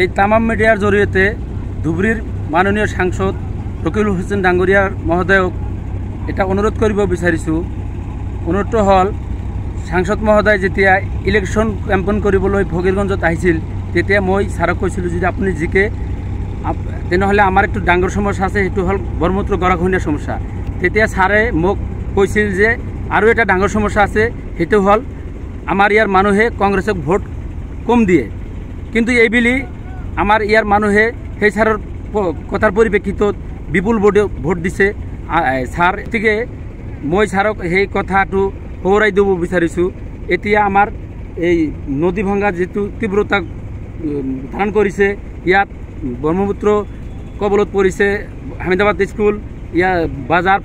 এই তামাম মিডিয়াৰ জৰিয়তে ধুবুৰীৰ মাননীয় সাংসদ ৰকিবুল হোসেন ডাঙ্গৰিয়াৰ মহোদয়ক এটা অনুৰোধ কৰিব বিচাৰিছোঁ। অনুৰোধটো হ'ল সাংসদ মহোদয় যেতিয়া ইলেকশ্যন কেম্পেইন কৰিবলৈ ফকীৰগঞ্জত আহিছিল তেতিয়া মই ছাৰক কৈছিলোঁ যদি আপুনি জিকে তেনেহ'লে আমাৰ একটু ডাঙৰ সমস্যা আছে, সেইটো হ'ল ব্ৰহ্মপুত্ৰ গৰাখহনীয়া সমস্যা। তেতিয়া ছাৰে মোক কৈছিল যে আৰু এটা ডাঙৰ সমস্যা আছে, সেইটো হ'ল আমাৰ ইয়াৰ মানুহে কংগ্ৰেছক ভোট কম দিয়ে। কিন্তু এইবুলি আমাৰ ইয়াৰ মানুহে সেই ছাৰৰ কথাৰ পৰিপ্ৰেক্ষিতত বিপুল ভোট দিছে। ছাৰ গতিকে মই ছাৰক সেই কথাটো সোঁৱৰাই দিব বিচাৰিছোঁ। এতিয়া আমাৰ এই নদী ভঙা যিটো তীব্ৰতা ধাৰণ কৰিছে, ইয়াত ব্ৰহ্মপুত্ৰ কবলত পৰিছে হামিদাবাদ স্কুল, ইয়াৰ বাজাৰ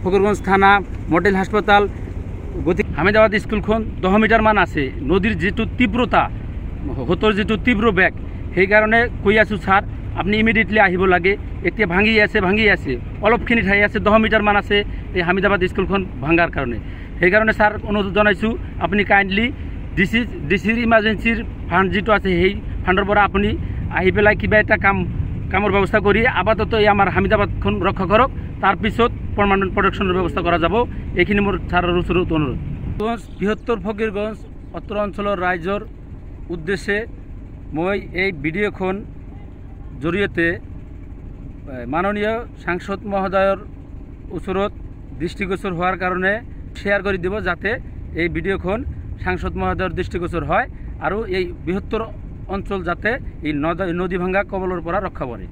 ফকীৰগঞ্জ থানা, মডেল হাস্পাতাল। গতিকে হামিদাবাদ স্কুলখন 10 মিটাৰমান আছে। নদীৰ যিটো তীব্ৰতা, সোঁতৰ যিটো তীব্ৰ বেগ, সেইকাৰণে কৈ আছোঁ ছাৰ আপুনি ইমিডিয়েটলি আহিব লাগে। এতিয়া ভাঙি আছে অলপখিনি ঠাই আছে, 10 মিটাৰমান আছে এই হামিদাবাদ স্কুলখন ভাঙাৰ কাৰণে। সেইকাৰণে ছাৰ অনুৰোধ জনাইছোঁ আপুনি কাইণ্ডলি ডিচিৰ ইমাৰ্জেঞ্চিৰ ফাণ্ড যিটো আছে সেই ফাণ্ডৰ পৰা আপুনি আহি পেলাই কিবা এটা কামৰ ব্যৱস্থা কৰি আপাতত এই আমাৰ হামিদাবাদখন ৰক্ষা কৰক, তাৰপিছত পাৰ্মানেণ্ট প্ৰটেকশ্যনৰ ব্যৱস্থা কৰা যাব। এইখিনি মোৰ ছাৰৰ ওচৰত অনুৰোধ। বৃহত্তৰ ফকীৰগঞ্জ অত্ৰ অঞ্চলৰ ৰাইজৰ উদ্দেশ্যে মই এই ভিডিঅ'খন জৰিয়তে মাননীয় সাংসদ মহোদয়ৰ ওচৰত দৃষ্টিগোচৰ হোৱাৰ কাৰণে শ্বেয়াৰ কৰি দিব, যাতে এই ভিডিঅ'খন সাংসদ মহোদয়ৰ দৃষ্টিগোচৰ হয় আৰু এই বৃহত্তৰ অঞ্চল যাতে এই নদী ভাঙা কবলৰ পৰা ৰক্ষা পৰে।